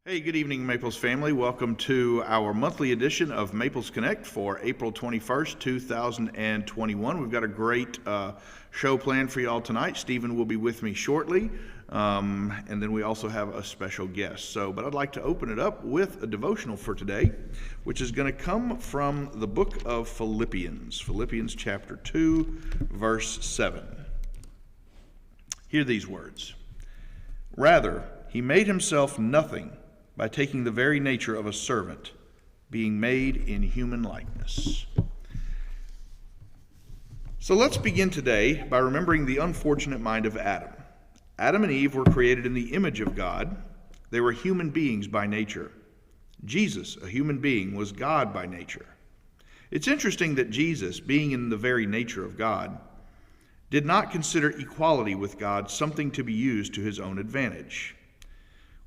Hey, good evening, Maples family. Welcome to our monthly edition of Maples Connect for April 21st, 2021. We've got a great show planned for you all tonight. Stephen will be with me shortly, and then we also have a special guest. But I'd like to open it up with a devotional for today, which is going to come from the book of Philippians, Philippians chapter 2, verse 7. Hear these words. Rather, he made himself nothing by taking the very nature of a servant, being made in human likeness. So let's begin today by remembering the unfortunate mind of Adam. Adam and Eve were created in the image of God. They were human beings by nature. Jesus, a human being, was God by nature. It's interesting that Jesus, being in the very nature of God, did not consider equality with God something to be used to his own advantage.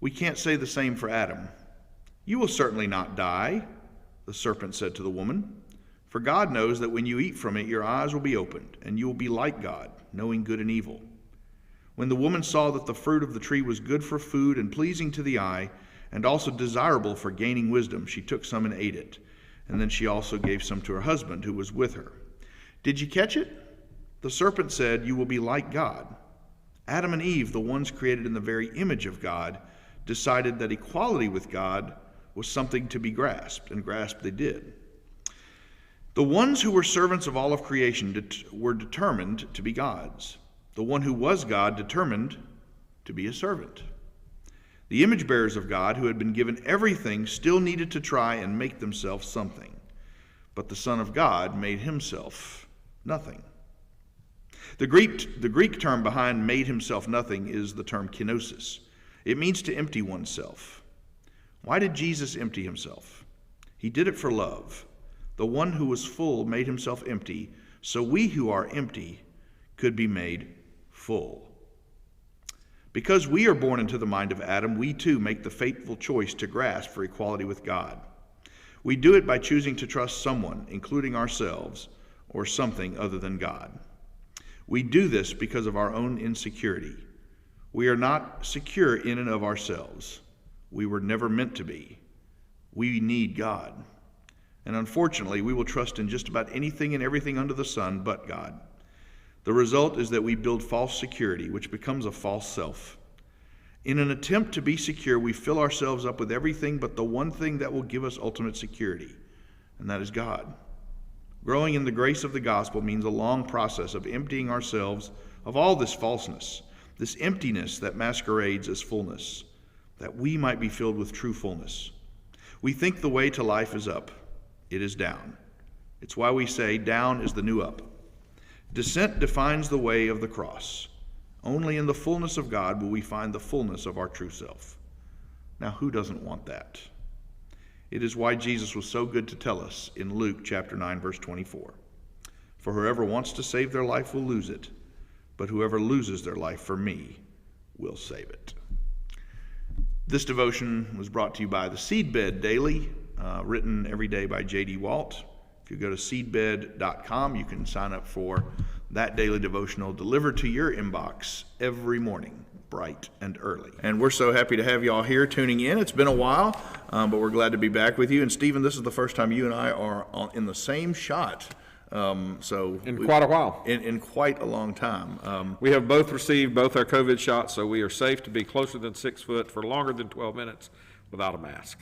We can't say the same for Adam. You will certainly not die, the serpent said to the woman, for God knows that when you eat from it, your eyes will be opened, and you will be like God, knowing good and evil. When the woman saw that the fruit of the tree was good for food and pleasing to the eye, and also desirable for gaining wisdom, she took some and ate it. And then she also gave some to her husband, who was with her. Did you catch it? The serpent said, you will be like God. Adam and Eve, the ones created in the very image of God, decided that equality with God was something to be grasped, and grasped they did. The ones who were servants of all of creation were determined to be gods. The one who was God determined to be a servant. The image bearers of God, who had been given everything, still needed to try and make themselves something. But the Son of God made himself nothing. The Greek term behind made himself nothing is the term kenosis. It means to empty oneself. Why did Jesus empty himself? He did it for love. The one who was full made himself empty, so we who are empty could be made full. Because we are born into the mind of Adam, we too make the fateful choice to grasp for equality with God. We do it by choosing to trust someone, including ourselves, or something other than God. We do this because of our own insecurity. We are not secure in and of ourselves. We were never meant to be. We need God. And unfortunately, we will trust in just about anything and everything under the sun but God. The result is that we build false security, which becomes a false self. In an attempt to be secure, we fill ourselves up with everything but the one thing that will give us ultimate security, and that is God. Growing in the grace of the gospel means a long process of emptying ourselves of all this falseness, this emptiness that masquerades as fullness, that we might be filled with true fullness. We think the way to life is up. It is down. It's why we say down is the new up. Descent defines the way of the cross. Only in the fullness of God will we find the fullness of our true self. Now, who doesn't want that? It is why Jesus was so good to tell us in Luke chapter 9, verse 24. For whoever wants to save their life will lose it, but whoever loses their life for me will save it. This devotion was brought to you by the Seedbed Daily, written every day by J.D. Walt. If you go to seedbed.com, you can sign up for that daily devotional delivered to your inbox every morning, bright and early. And we're so happy to have you all here tuning in. It's been a while, but we're glad to be back with you. And Stephen, this is the first time you and I are in the same shot. Quite a while. In quite a long time. We have both received both our COVID shots, so we are safe to be closer than 6 foot for longer than 12 minutes without a mask.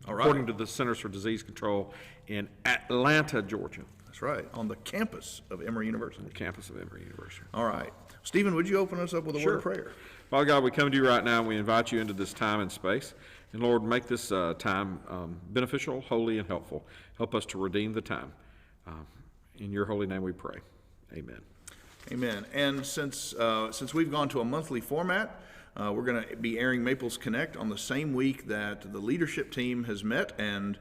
All right. According to the Centers for Disease Control in Atlanta, Georgia. That's right, on the campus of Emory University. The campus of Emory University. All right. Stephen, would you open us up with a word of prayer? Father God, we come to you right now and we invite you into this time and space. And Lord, make this time beneficial, holy, and helpful. Help us to redeem the time. In your holy name we pray. Amen. Amen. And since we've gone to a monthly format, we're going to be airing Maples Connect on the same week that the leadership team has met. And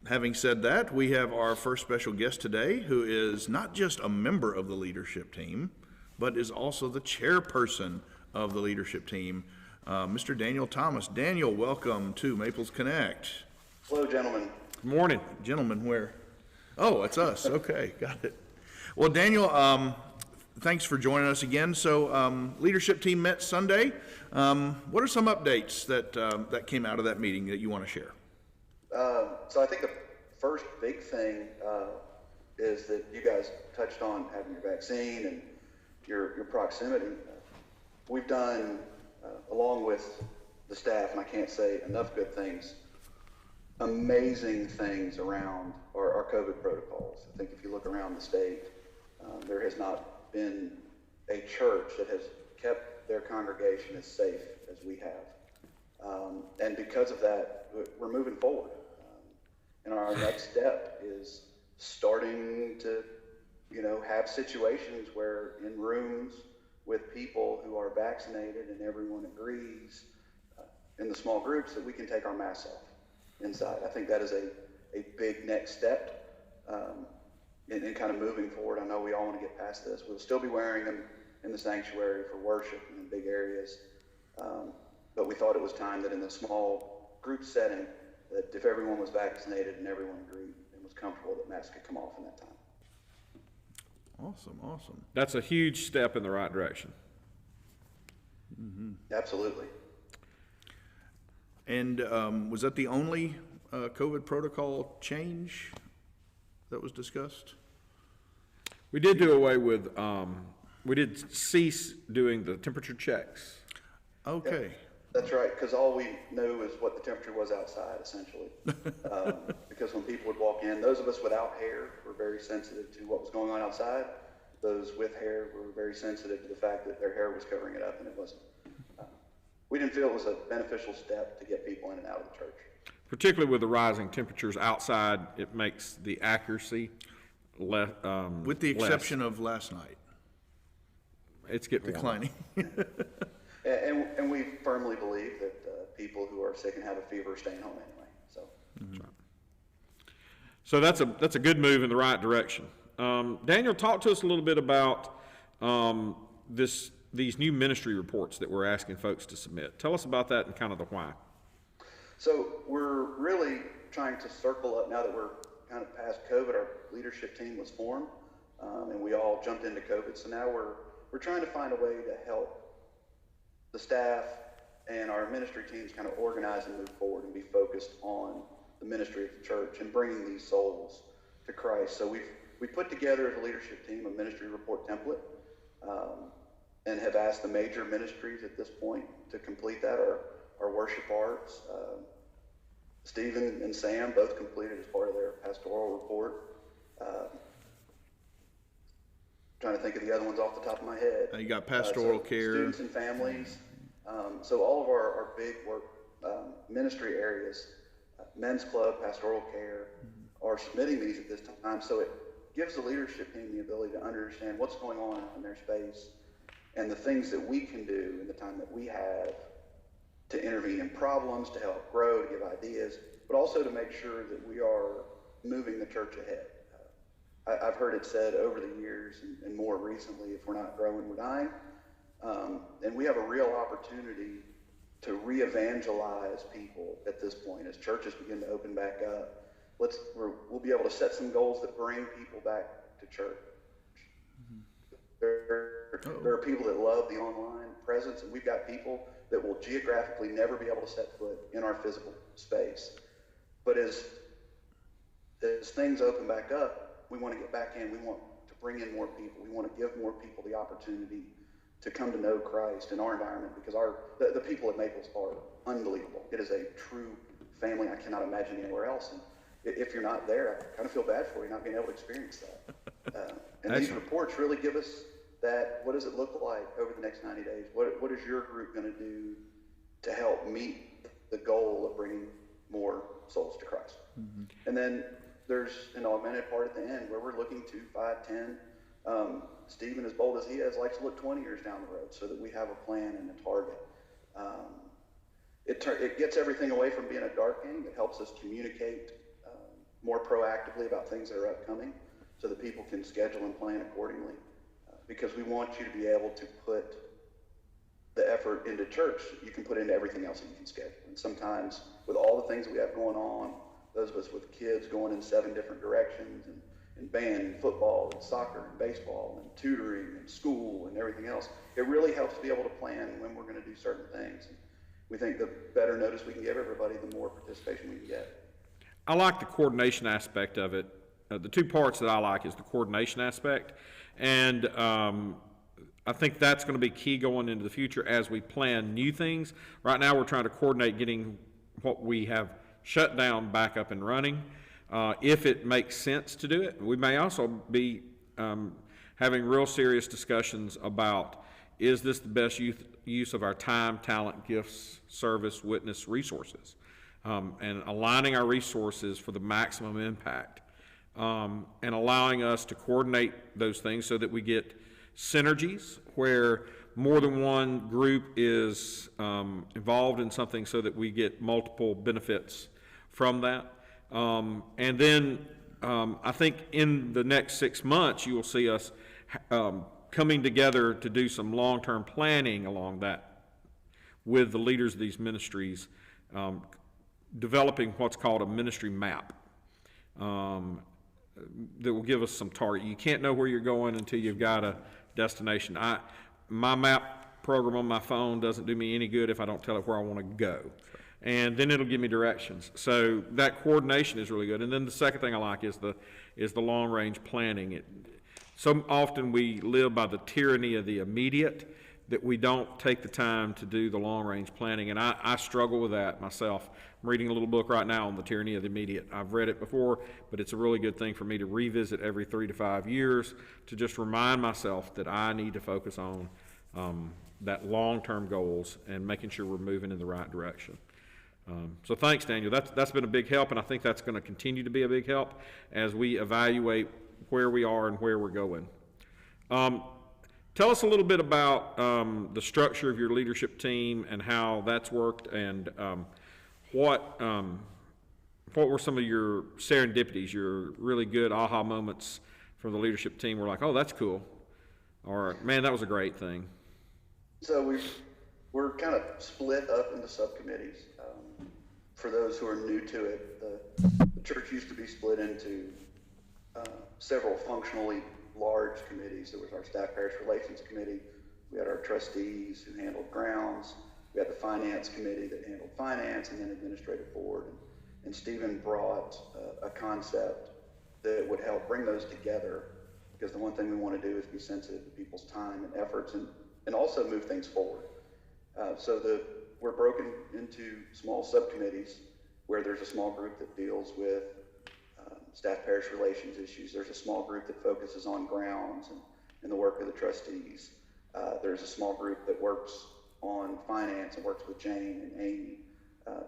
having said that, we have our first special guest today, who is not just a member of the leadership team, but is also the chairperson of the leadership team, Mr. Daniel Thomas. Daniel, welcome to Maples Connect. Hello, gentlemen. Good morning. Gentlemen, where? Oh, it's us. Okay, got it. Well, Daniel, thanks for joining us again. So, leadership team met Sunday. What are some updates that came out of that meeting that you want to share? So I think the first big thing is that you guys touched on having your vaccine and your proximity. We've done, along with the staff, and I can't say enough good things, amazing things around our COVID protocols. I think if you look around the state, there has not been a church that has kept their congregation as safe as we have. And because of that, we're moving forward. And our next step is starting to, have situations where in rooms with people who are vaccinated and everyone agrees in the small groups that we can take our masks off inside. I think that is a big next step in kind of moving forward. I know we all want to get past this. We'll still be wearing them in the sanctuary for worship and in big areas. But we thought it was time that in the small group setting, that if everyone was vaccinated and everyone agreed and was comfortable, that masks could come off in that time. Awesome. That's a huge step in the right direction. Mm-hmm. Absolutely. And was that the only COVID protocol change that was discussed? We did do away with, we did cease doing the temperature checks. Okay. Yeah, that's right, because all we knew is what the temperature was outside, essentially. Because when people would walk in, those of us without hair were very sensitive to what was going on outside. Those with hair were very sensitive to the fact that their hair was covering it up, and it wasn't. We didn't feel it was a beneficial step to get people in and out of the church. Particularly with the rising temperatures outside, it makes the accuracy less. With the exception of last night. It's getting declining. And we firmly believe that people who are sick and have a fever are staying home anyway. So, That's right. So that's a good move in the right direction. Daniel, talk to us a little bit about these new ministry reports that we're asking folks to submit. Tell us about that and kind of the why. So we're really trying to circle up now that we're kind of past COVID. Our leadership team was formed, and we all jumped into COVID. So now we're trying to find a way to help the staff and our ministry teams kind of organize and move forward and be focused on the ministry of the church and bringing these souls to Christ. So we put together as a leadership team a ministry report template, and have asked the major ministries at this point to complete that. Our worship arts, Stephen and Sam both completed as part of their pastoral report. Trying to think of the other ones off the top of my head. You got pastoral care. Students and families. So all of our big work ministry areas, men's club, pastoral care, are submitting these at this time. So it gives the leadership team the ability to understand what's going on in their space and the things that we can do in the time that we have to intervene in problems, to help grow, to give ideas, but also to make sure that we are moving the church ahead. I've heard it said over the years and more recently, if we're not growing, we're dying. And we have a real opportunity to re-evangelize people at this point as churches begin to open back up. We'll be able to set some goals that bring people back to church. There are people that love the online presence, and we've got people that will geographically never be able to set foot in our physical space. But as things open back up, we want to get back in. We want to bring in more people. We want to give more people the opportunity to come to know Christ in our environment, because the people at Maples are unbelievable. It is a true family I cannot imagine anywhere else. And if you're not there, I kind of feel bad for you not being able to experience that. And these reports really give us that. What does it look like over the next 90 days? What is your group going to do to help meet the goal of bringing more souls to Christ? Mm-hmm. And then there's an augmented part at the end where we're looking to 5, 10. Stephen, as bold as he is, likes to look 20 years down the road so that we have a plan and a target. It gets everything away from being a dart game. It helps us communicate more proactively about things that are upcoming so that people can schedule and plan accordingly. Because we want you to be able to put the effort into church you can put into everything else that you can schedule. And sometimes with all the things that we have going on, those of us with kids going in 7 different directions and band and football and soccer and baseball and tutoring and school and everything else. It really helps to be able to plan when we're going to do certain things. And we think the better notice we can give everybody, the more participation we can get. I like the coordination aspect of it. The two parts that I like is the coordination aspect, and I think that's going to be key going into the future as we plan new things. Right now we're trying to coordinate getting what we have shut down back up and running. If it makes sense to do it, we may also be having real serious discussions about, is this the best use of our time, talent, gifts, service, witness, resources, and aligning our resources for the maximum impact, and allowing us to coordinate those things so that we get synergies where more than one group is involved in something so that we get multiple benefits from that. And then I think in the next 6 months, you will see us coming together to do some long-term planning along that with the leaders of these ministries, developing what's called a ministry map that will give us some target. You can't know where you're going until you've got a destination. My map program on my phone doesn't do me any good if I don't tell it where I want to go. And then it'll give me directions. So that coordination is really good. And then the second thing I like is the long range planning. So often we live by the tyranny of the immediate, that we don't take the time to do the long range planning. And I struggle with that myself. I'm reading a little book right now on the tyranny of the immediate. I've read it before, but it's a really good thing for me to revisit every 3 to 5 years to just remind myself that I need to focus on that long-term goals and making sure we're moving in the right direction. So thanks, Daniel. That's been a big help, and I think that's going to continue to be a big help as we evaluate where we are and where we're going. Tell us a little bit about the structure of your leadership team and how that's worked, and what were some of your serendipities, your really good aha moments from the leadership team? We're like, oh, that's cool, or man, that was a great thing. So we're kind of split up into subcommittees. For those who are new to it, the church used to be split into several functionally large committees. There was our staff parish relations committee. We had our trustees who handled grounds. We had the finance committee that handled finance, and then administrative board. And Stephen brought a concept that would help bring those together, because the one thing we want to do is be sensitive to people's time and efforts, and also move things forward. We're broken into small subcommittees where there's a small group that deals with staff parish relations issues. There's a small group that focuses on grounds and the work of the trustees. There's a small group that works on finance and works with Jane and Amy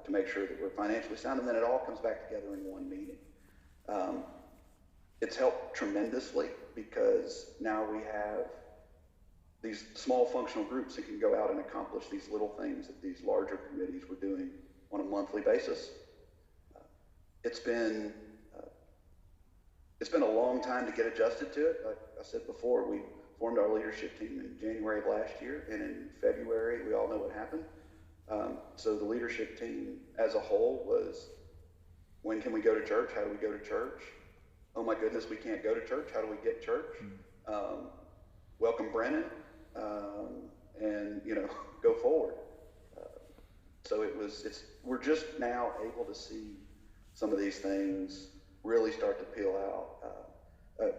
to make sure that we're financially sound, and then it all comes back together in one meeting. It's helped tremendously because now we have these small functional groups that can go out and accomplish these little things that these larger committees were doing on a monthly basis. It's been a long time to get adjusted to it. Like I said before, we formed our leadership team in January of last year, and in February, we all know what happened. So the leadership team as a whole was, when can we go to church? How do we go to church? Oh my goodness, we can't go to church. How do we get church? Welcome Brennan, and go forward. So we're just now able to see some of these things really start to peel out.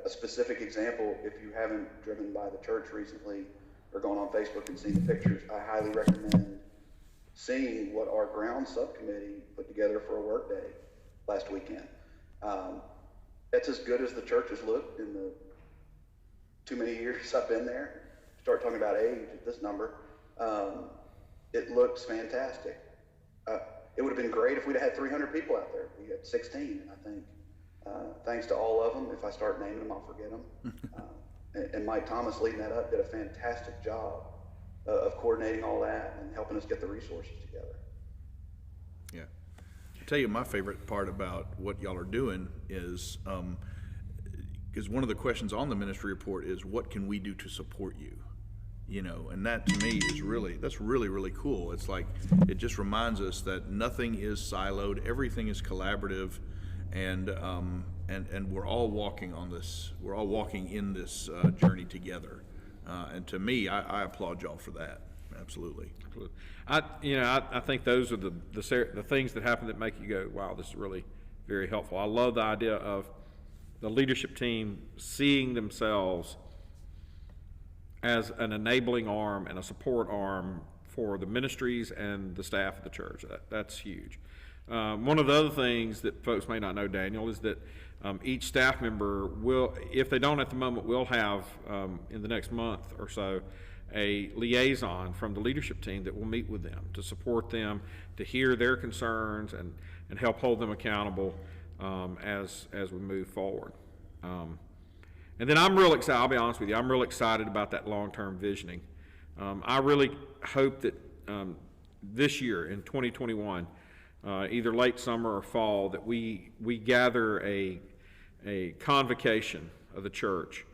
A specific example, if you haven't driven by the church recently or gone on Facebook and seen the pictures, I highly recommend seeing what our ground subcommittee put together for a work day last weekend. That's as good as the church has looked in the too many years I've been there. Start talking about age at this number. It looks fantastic. It would have been great if we'd had 300 people out there. We had 16, I think. Thanks to all of them. If I start naming them, I'll forget them. And Mike Thomas leading that up did a fantastic job of coordinating all that and helping us get the resources together. Yeah. I'll tell you, my favorite part about what y'all are doing is, because one of the questions on the ministry report is, what can we do to support you? And that to me is that's really cool. It's like, it just reminds us that nothing is siloed, everything is collaborative, and we're all walking on this. We're all walking in this journey together. And to me, I applaud y'all for that. Absolutely. I think those are the things that happen that make you go, wow, this is really very helpful. I love the idea of the leadership team seeing themselves as an enabling arm and a support arm for the ministries and the staff of the church. That's huge. One of the other things that folks may not know, Daniel, is that each staff member will, if they don't at the moment, will have in the next month or so a liaison from the leadership team that will meet with them to support them, to hear their concerns and help hold them accountable as we move forward. And then I'm real excited, I'll be honest with you, I'm real excited about that long-term visioning. I really hope that this year in 2021, either late summer or fall, that we gather a convocation of the church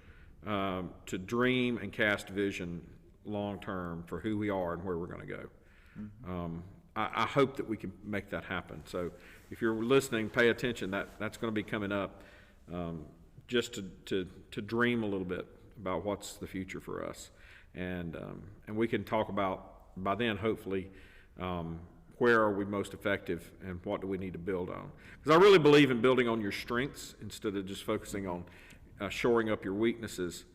to dream and cast vision long-term for who we are and where we're going to go. Mm-hmm. I hope that we can make that happen. So if you're listening, pay attention. That's going to be coming up, just to dream a little bit about what's the future for us, and we can talk about by then, hopefully, where are we most effective and what do we need to build on. Because I really believe in building on your strengths instead of just focusing on shoring up your weaknesses.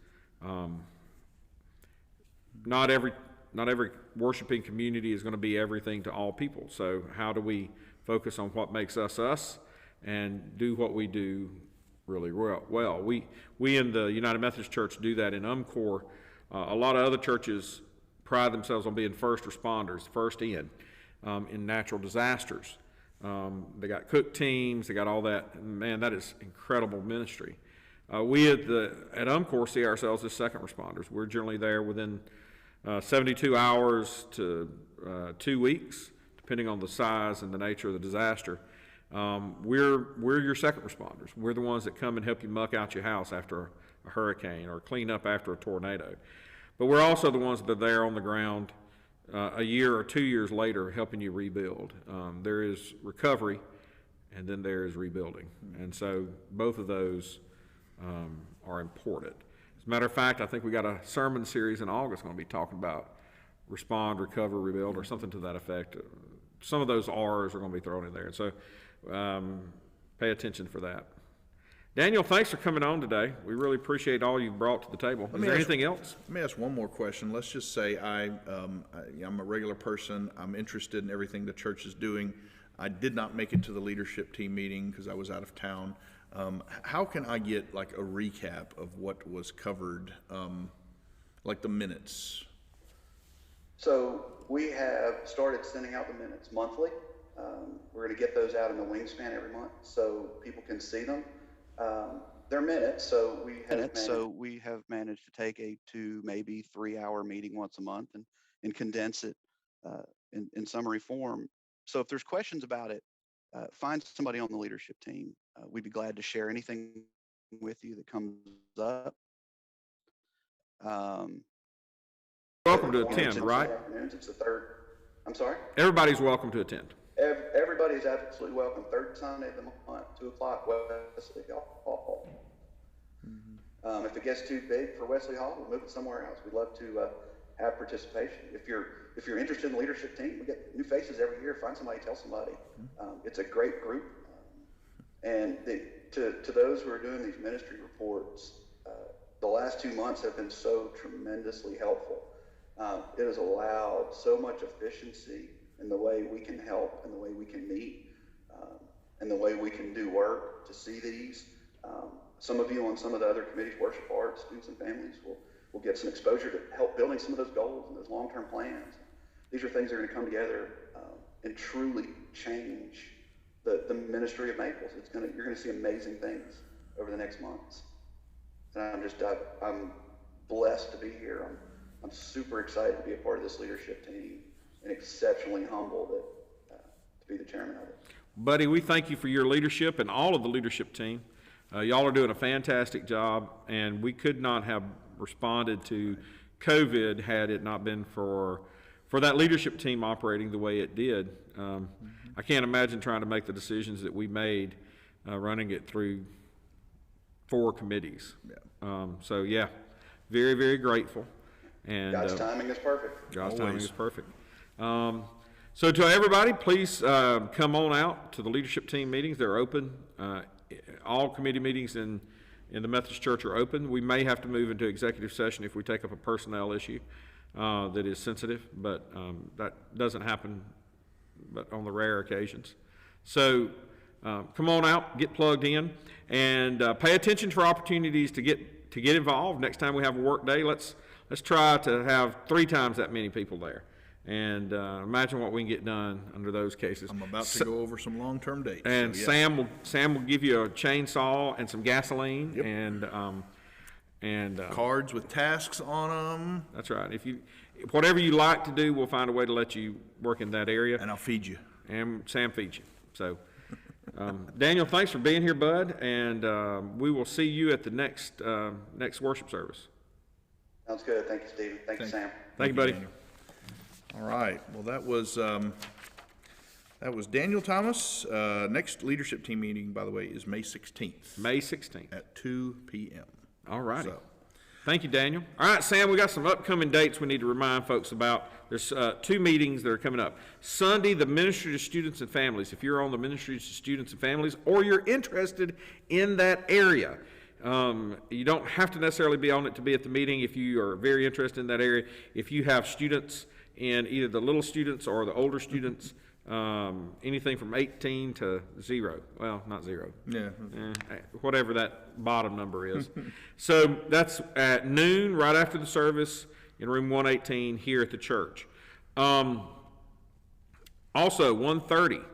Not every worshiping community is going to be everything to all people. So how do we focus on what makes us us and do what we do really well? We in the United Methodist Church do that in UMCOR. A lot of other churches pride themselves on being first responders, first in natural disasters. They got cook teams, they got all that. Man, that is incredible ministry. We at UMCOR see ourselves as second responders. We're generally there within 72 hours to 2 weeks, depending on the size and the nature of the disaster. We're your second responders. We're the ones that come and help you muck out your house after a hurricane or clean up after a tornado. But we're also the ones that are there on the ground a year or 2 years later helping you rebuild. There is recovery, and then there is rebuilding. And so both of those are important. As a matter of fact, I think we got a sermon series in August going to be talking about respond, recover, rebuild, or something to that effect. Some of those R's are going to be thrown in there. And so pay attention for that. Daniel, thanks for coming on today. We really appreciate all you brought to the table. Is there anything else? Let me ask one more question. Let's just say I'm a regular person. I'm interested in everything the church is doing. I did not make it to the leadership team meeting because I was out of town. How can I get like a recap of what was covered, like the minutes? So we have started sending out the minutes monthly. We're going to get those out in the Wingspan every month so people can see them. They're minutes, so we have managed to take a 2, maybe 3 hour meeting once a month and condense it in summary form. So if there's questions about it, find somebody on the leadership team. We'd be glad to share anything with you that comes up. Welcome to attend, right? It's the third. I'm sorry? Everybody's welcome to attend. Everybody is absolutely welcome. Third Sunday of the month, 2 o'clock, Wesley Hall. Mm-hmm. If it gets too big for Wesley Hall, we'll move it somewhere else. We'd love to have participation. If you're interested in the leadership team, we get new faces every year. Find somebody, tell somebody. It's a great group. And to those who are doing these ministry reports, the last 2 months have been so tremendously helpful. It has allowed so much efficiency in the way we can help and the way we can meet and the way we can do work to see these. Some of you on some of the other committees, worship arts, students and families, will get some exposure to help building some of those goals and those long-term plans. These are things that are going to come together and truly change the ministry of Maples. You're going to see amazing things over the next months. And I'm blessed to be here. I'm super excited to be a part of this leadership team and exceptionally humbled to be the chairman of it. Buddy, we thank you for your leadership and all of the leadership team. Y'all are doing a fantastic job, and we could not have responded to COVID had it not been for that leadership team operating the way it did. I can't imagine trying to make the decisions that we made running it through 4 committees. Yeah. So yeah, very, very grateful. And God's timing is perfect. God's timing Always. is perfect. So to everybody, please come on out to the leadership team meetings. They're open. All committee meetings in the Methodist Church are open. We may have to move into executive session if we take up a personnel issue that is sensitive, but that doesn't happen but on the rare occasions. So come on out, get plugged in, and pay attention for opportunities to get involved. Next time we have a work day, let's try to have 3 times that many people there. And imagine what we can get done under those cases. I'm about to go over some long-term dates. And so, yeah. Sam will give you a chainsaw and some gasoline. Yep. And Cards with tasks on them, that's right. Whatever you like to do, we'll find a way to let you work in that area. and I'll feed you. And Sam feeds you. So, Daniel, thanks for being here, bud. And we will see you at the next worship service. Sounds good. Thank you, Stephen. Thank you, Sam. Thank you, buddy. Daniel. All right. Well, that was Daniel Thomas. Next leadership team meeting, by the way, is May 16th May 16th. at 2 p.m. All righty. So, Thank you, Daniel. All right, Sam, we got some upcoming dates we need to remind folks about. There's 2 meetings that are coming up. Sunday, the Ministry to Students and Families. If you're on the Ministry to Students and Families, or you're interested in that area, you don't have to necessarily be on it to be at the meeting. If you are very interested in that area, if you have students in either the little students or the older students, anything from 18 to 0. Well, not 0. yeah. Whatever that bottom number is. So that's at noon, right after the service, in room 118 here at the church. Also, 1:30.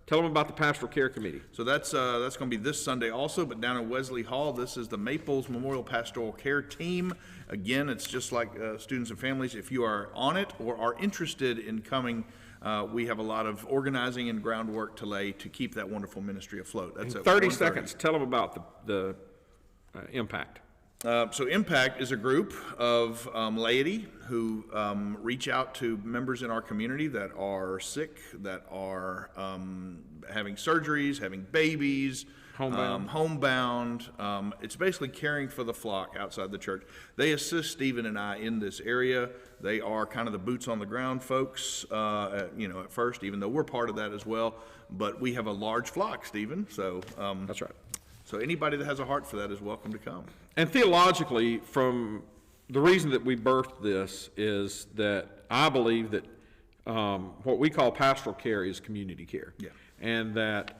Tell them about the Pastoral Care Committee. So that's going to be this Sunday also, but down in Wesley Hall. This is the Maples Memorial Pastoral Care Team. Again, it's just like students and families. If you are on it or are interested in coming, we have a lot of organizing and groundwork to lay to keep that wonderful ministry afloat. That's at 30 1:30. seconds. Tell them about the impact. So Impact is a group of laity who reach out to members in our community that are sick, that are having surgeries, having babies, homebound. It's basically caring for the flock outside the church. They assist Stephen and I in this area. They are kind of the boots on the ground folks, at first, even though we're part of that as well. But we have a large flock, Stephen. So That's right. So anybody that has a heart for that is welcome to come. And theologically, from the reason that we birthed this is that I believe that what we call pastoral care is community care. Yeah. And that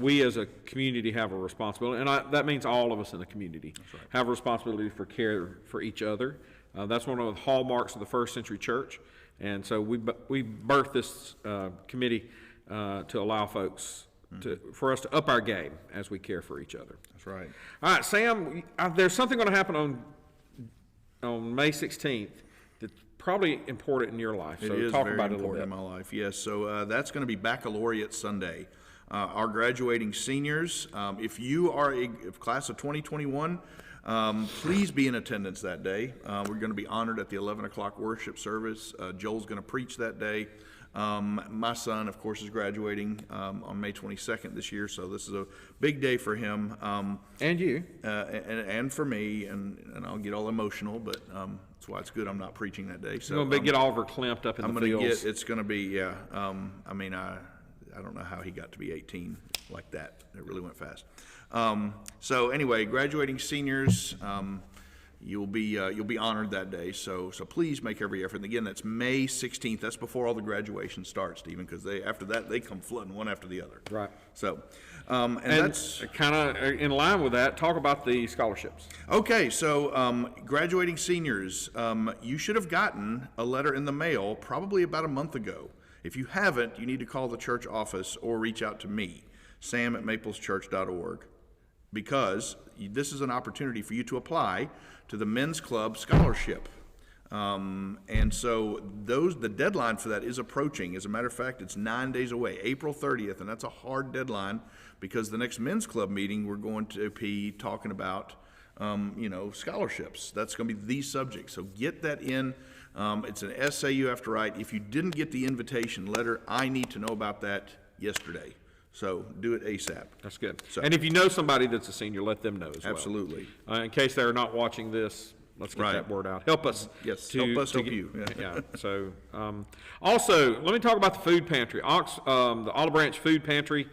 we as a community have a responsibility, and that means all of us in the community have a responsibility for care for each other. That's one of the hallmarks of the first century church. And so we birthed this committee to allow folks for us to up our game as we care for each other. That's right. All right, Sam, there's something going to happen on May 16th that's probably important in your life. So It is talk very about it a little important bit. in my life, yes. So that's going to be Baccalaureate Sunday. Our graduating seniors, if you are a class of 2021, please be in attendance that day. We're going to be honored at the 11 o'clock worship service. Joel's going to preach that day. My son, of course, is graduating on May 22nd this year, so this is a big day for him. And you. And for me, and I'll get all emotional, but that's why it's good I'm not preaching that day. So You're going to get Oliver clamped up in I'm the going to fields. get, it's going to be, yeah. I don't know how he got to be 18 like that. It really went fast. So anyway, graduating seniors, you'll be honored that day. So please make every effort. And again, that's May 16th. That's before all the graduation starts, Stephen, because after that they come flooding one after the other. Right. So, and that's kind of in line with that. Talk about the scholarships. okay. So graduating seniors, you should have gotten a letter in the mail probably about a month ago. If you haven't, you need to call the church office or reach out to me, sam@mapleschurch.org, because this is an opportunity for you to apply to the Men's Club Scholarship. And so the deadline for that is approaching. As a matter of fact, it's 9 days away, April 30th, and that's a hard deadline because the next Men's Club meeting, we're going to be talking about, scholarships. That's going to be the subject. So get that in. It's an essay you have to write. If you didn't get the invitation letter, I need to know about that yesterday. So do it ASAP. That's good. So- And if you know somebody that's a senior, let them know as well. Absolutely. In case they're not watching this, let's get Right. that word out. Help us. Yes, help us help you. Yeah. Yeah, so, also, let me talk about the food pantry. The Olive Branch Food Pantry,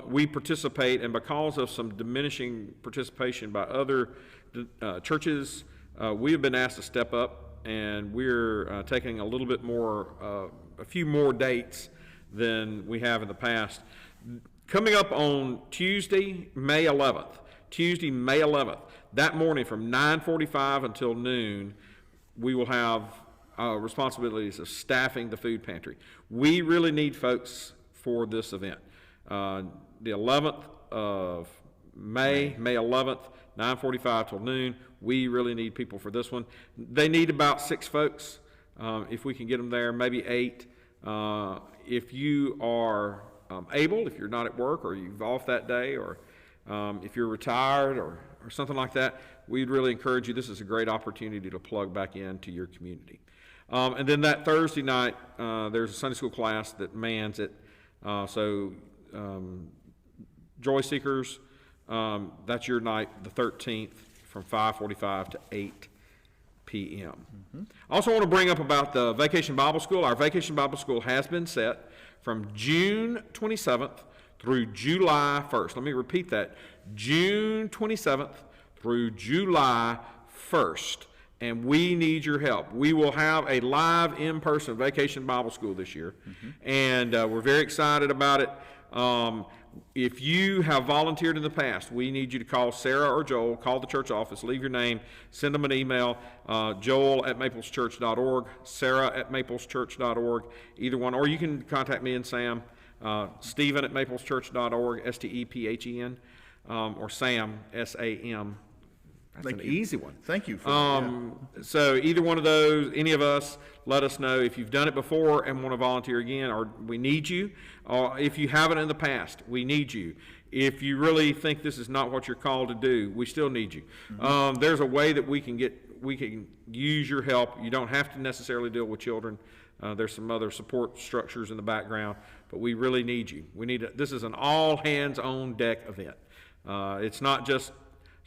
we participate, and because of some diminishing participation by other churches, we have been asked to step up, and we're taking a little bit more, a few more dates than we have in the past. Coming up on Tuesday, May 11th, that morning from 9:45 until noon, we will have responsibilities of staffing the food pantry. We really need folks for this event. The 11th of May 11th, 9:45 till noon. We really need people for this one. They need about 6 folks. If we can get them there, maybe 8. If you are able, if you're not at work or you've off that day, or if you're retired or something like that, we'd really encourage you. This is a great opportunity to plug back into your community. And then that Thursday night, there's a Sunday school class that mans it. Joy Seekers, that's your night, the 13th, from 5:45 to 8 p.m. I also want to bring up about the Vacation Bible School. Our Vacation Bible School has been set from June 27th through July 1st. Let me repeat that. June 27th through July 1st. And we need your help. We will have a live in-person Vacation Bible School this year. And we're very excited about it. If you have volunteered in the past, we need you to call Sarah or Joel, call the church office, leave your name, send them an email, joel@mapleschurch.org, sarah@mapleschurch.org, either one. Or you can contact me and Sam, Stephen@mapleschurch.org, STEPHEN, or Sam, SAM. That's Thank an you. easy one. Thank you for that. So either one of those, any of us, let us know if you've done it before and want to volunteer again, or we need you. Or if you haven't in the past, we need you. If you really think this is not what you're called to do, we still need you. There's a way that we can use your help. You don't have to necessarily deal with children. There's some other support structures in the background, but we really need you. This is an all hands on deck event. It's not just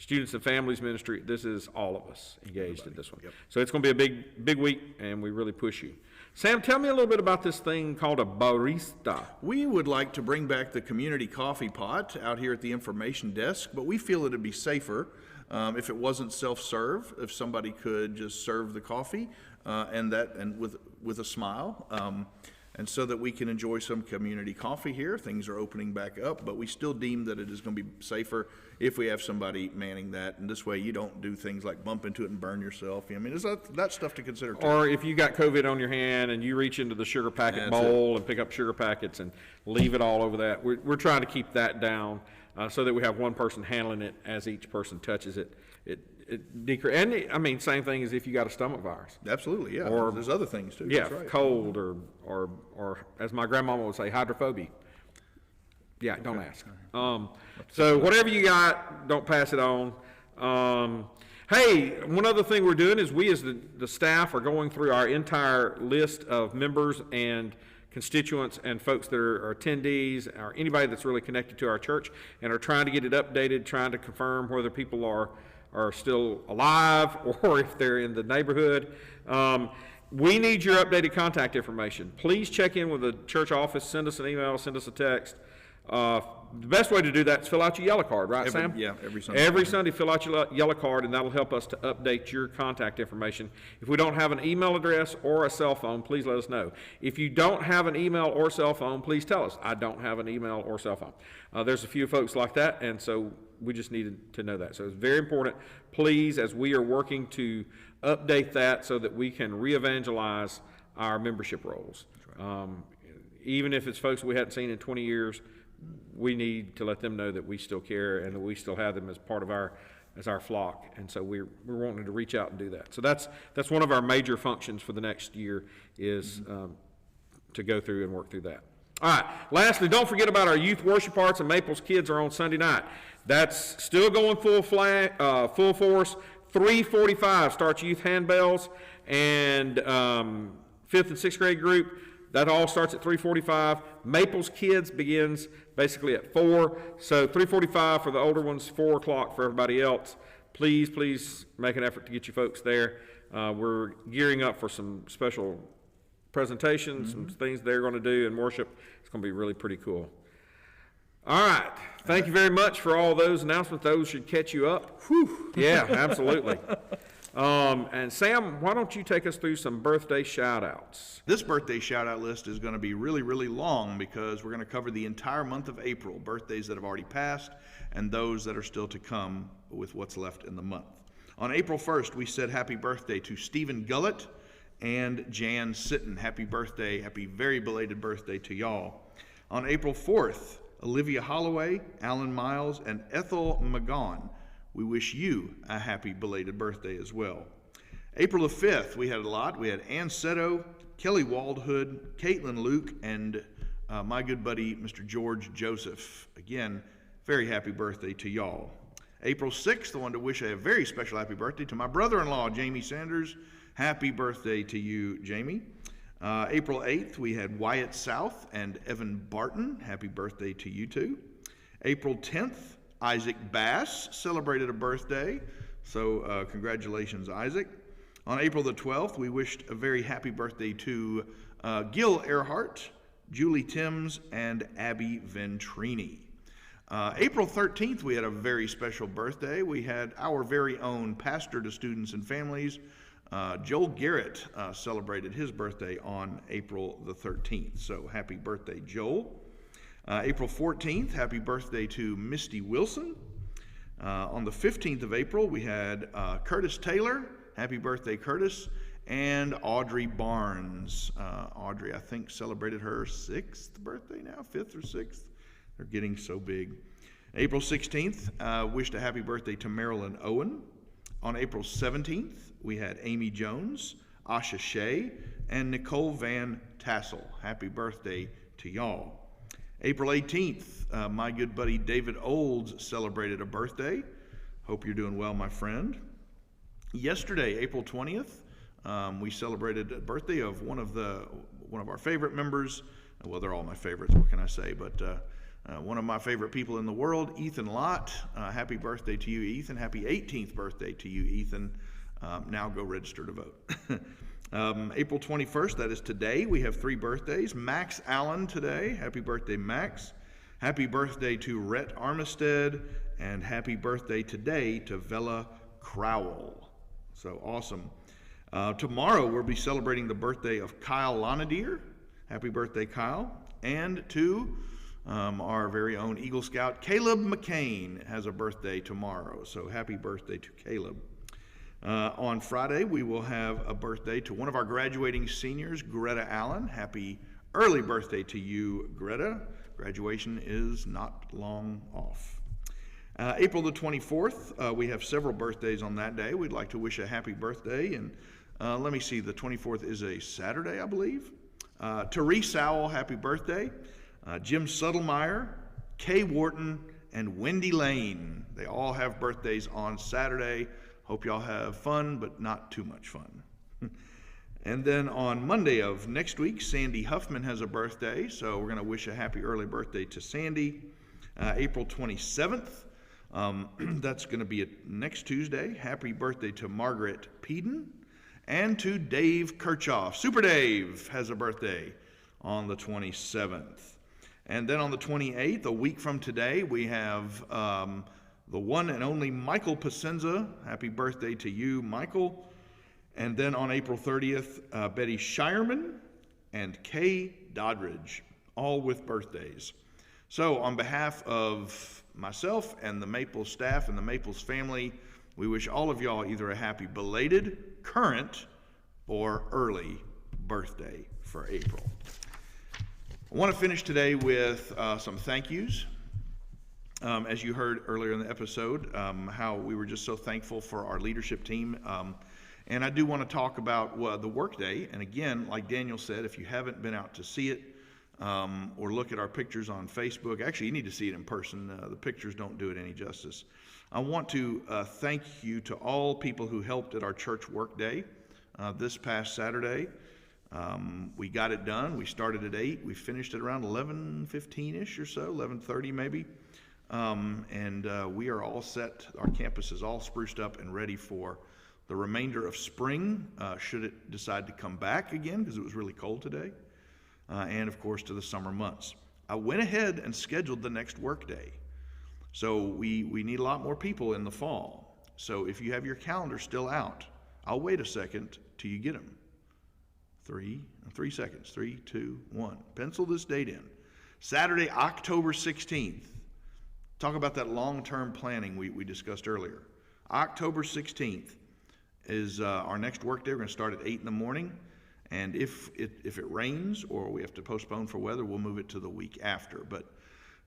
Students and Families Ministry. This is all of us engaged in this one. Yep. So it's going to be a big week, and we really push you. Sam, tell me a little bit about this thing called a barista. We would like to bring back the community coffee pot out here at the information desk, but we feel it'd be safer if it wasn't self-serve, if somebody could just serve the coffee and with a smile. And so that we can enjoy some community coffee here. Things are opening back up, but we still deem that it is going to be safer if we have somebody manning that. And this way you don't do things like bump into it and burn yourself. I mean, that's stuff to consider too. Or if you got COVID on your hand and you reach into the sugar packet That's bowl and pick up sugar packets and leave it all over that. We're trying to keep that down so that we have one person handling it as each person touches it. And I mean, same thing as if you got a stomach virus. Absolutely, yeah. Or- There's other things too. Yeah, That's right. cold or as my grandmama would say, hydrophobia. Yeah, don't ask. So whatever you got, don't pass it on. Hey, one other thing we're doing is we as the staff are going through our entire list of members and constituents and folks that are attendees or anybody that's really connected to our church, and are trying to get it updated, trying to confirm whether people are still alive or if they're in the neighborhood. We need your updated contact information. Please check in with the church office, send us an email, send us a text. The best way to do that is fill out your yellow card, right, Sam? Yeah, every Sunday. Every Sunday, fill out your yellow card, and that'll help us to update your contact information. If we don't have an email address or a cell phone, please let us know. If you don't have an email or cell phone, please tell us, I don't have an email or cell phone. There's a few folks like that, and so we just needed to know that. So it's very important, please, as we are working to update that so that we can re-evangelize our membership roles. Even if it's folks we hadn't seen in 20 years, we need to let them know that we still care and that we still have them as part of our flock. And so we're wanting to reach out and do that. So that's one of our major functions for the next year is to go through and work through that. All right. Lastly, don't forget about our youth worship arts, and Maples Kids are on Sunday night. That's still going full force. 3:45 starts youth handbells, and 5th and 6th grade group That all starts at 3:45. Maples Kids begins basically at 4. So 3:45 for the older ones, 4 o'clock for everybody else. Please make an effort to get you folks there. We're gearing up for some special presentations, some things they're going to do in worship. It's going to be really pretty cool. All right. Thank you very much for all those announcements. Those should catch you up. Whew. Yeah, absolutely. And Sam, why don't you take us through some birthday shout-outs? This birthday shout-out list is going to be really, really long because we're going to cover the entire month of April, birthdays that have already passed and those that are still to come with what's left in the month. On April 1st, we said happy birthday to Stephen Gullett and Jan Sitten. Happy birthday, happy very belated birthday to y'all. On April 4th, Olivia Holloway, Alan Miles, and Ethel McGaughan. We wish you a happy belated birthday as well. April the 5th, we had a lot. We had Ann Seto, Kelly Waldhood, Caitlin Luke, and my good buddy, Mr. George Joseph. Again, very happy birthday to y'all. April 6th, I wanted to wish a very special happy birthday to my brother-in-law, Jamie Sanders. Happy birthday to you, Jamie. April 8th, we had Wyatt South and Evan Barton. Happy birthday to you two. April 10th, Isaac Bass celebrated a birthday, so congratulations, Isaac. On April the 12th, we wished a very happy birthday to Gil Earhart, Julie Timms, and Abby Ventrini. April 13th, we had a very special birthday. We had our very own pastor to students and families, Joel Garrett, celebrated his birthday on April the 13th. So happy birthday, Joel. April 14th, happy birthday to Misty Wilson. On the 15th of April, we had Curtis Taylor. Happy birthday, Curtis. And Audrey Barnes. Audrey, I think, celebrated her 6th birthday now, 5th or 6th. They're getting so big. April 16th, wished a happy birthday to Marilyn Owen. On April 17th, we had Amy Jones, Asha Shea, and Nicole Van Tassel. Happy birthday to y'all. April 18th, my good buddy David Olds celebrated a birthday. Hope you're doing well, my friend. Yesterday, April 20th, we celebrated a birthday of one of our favorite members. Well, they're all my favorites, what can I say? But one of my favorite people in the world, Ethan Lott. Happy birthday to you, Ethan. Happy 18th birthday to you, Ethan. Now go register to vote. April 21st, that is today, we have 3 birthdays. Max Allen today. Happy birthday, Max. Happy birthday to Rhett Armistead. And happy birthday today to Vela Crowell. So awesome. Tomorrow, we'll be celebrating the birthday of Kyle Lonadier. Happy birthday, Kyle. And to our very own Eagle Scout, Caleb McCain, has a birthday tomorrow. So happy birthday to Caleb. On Friday, we will have a birthday to one of our graduating seniors, Greta Allen. Happy early birthday to you, Greta. Graduation is not long off. April the 24th, we have several birthdays on that day. We'd like to wish a happy birthday. And let me see, the 24th is a Saturday, I believe. Therese Sowell, happy birthday. Jim Suttlemeyer, Kay Wharton, and Wendy Lane. They all have birthdays on Saturday. Hope y'all have fun, but not too much fun. And then on Monday of next week, Sandy Huffman has a birthday, so we're going to wish a happy early birthday to Sandy. April 27th, that's going to be next Tuesday. Happy birthday to Margaret Peden and to Dave Kirchhoff. Super Dave has a birthday on the 27th. And then on the 28th, a week from today, we have the one and only Michael Pacenza. Happy birthday to you, Michael. And then on April 30th, Betty Shireman and Kay Doddridge, all with birthdays. So on behalf of myself and the Maples staff and the Maples family, we wish all of y'all either a happy belated, current, or early birthday for April. I want to finish today with some thank yous. As you heard earlier in the episode, how we were just so thankful for our leadership team. And I do want to talk about the workday. And again, like Daniel said, if you haven't been out to see it or look at our pictures on Facebook, actually you need to see it in person. The pictures don't do it any justice. I want to thank you to all people who helped at our church workday this past Saturday. We got it done. We started at 8. We finished at around 11:15-ish or so, 11:30 maybe. We are all set. Our campus is all spruced up and ready for the remainder of spring, should it decide to come back again, because it was really cold today, and of course to the summer months. I went ahead and scheduled the next workday. So we need a lot more people in the fall. So if you have your calendar still out, I'll wait a second till you get them. 3 seconds. 3, 2, 1. Pencil this date in. Saturday, October 16th. Talk about that long-term planning we discussed earlier. October 16th is our next work day. We're going to start at 8 in the morning. And if it rains or we have to postpone for weather, we'll move it to the week after. But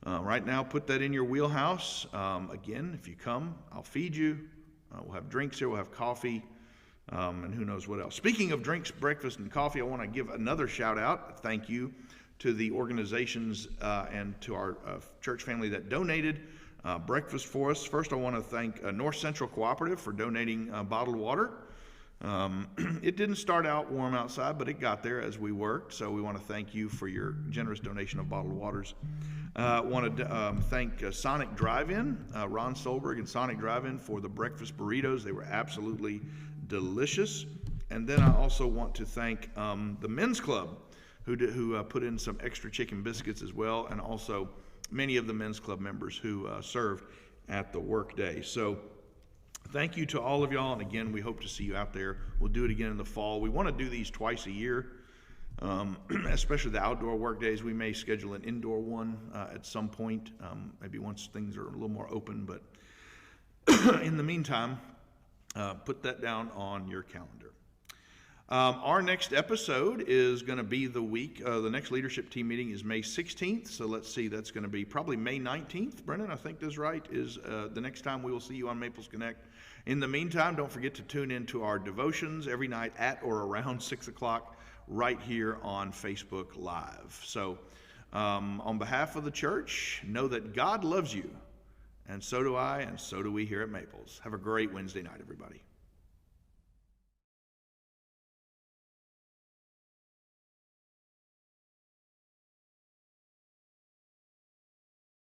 right now, put that in your wheelhouse. Again, if you come, I'll feed you. We'll have drinks here. We'll have coffee. And who knows what else. Speaking of drinks, breakfast, and coffee, I want to give another shout out. Thank you to the organizations and to our church family that donated breakfast for us. First, I want to thank North Central Cooperative for donating bottled water. It didn't start out warm outside, but it got there as we worked. So we want to thank you for your generous donation of bottled waters. I want to thank Sonic Drive-In, Ron Solberg and Sonic Drive-In for the breakfast burritos. They were absolutely delicious. And then I also want to thank the Men's Club, who put in some extra chicken biscuits as well, and also many of the Men's Club members who served at the work day. So thank you to all of y'all, and again, we hope to see you out there. We'll do it again in the fall. We want to do these twice a year, especially the outdoor work days. We may schedule an indoor one at some point, maybe once things are a little more open, but in the meantime, put that down on your calendar. Our next episode is going to be the next leadership team meeting is May 16th. So let's see, that's going to be probably May 19th. Brennan, I think that's right, is the next time we will see you on Maples Connect. In the meantime, don't forget to tune in to our devotions every night at or around 6 o'clock right here on Facebook Live. So on behalf of the church, know that God loves you, and so do I, and so do we here at Maples. Have a great Wednesday night, everybody.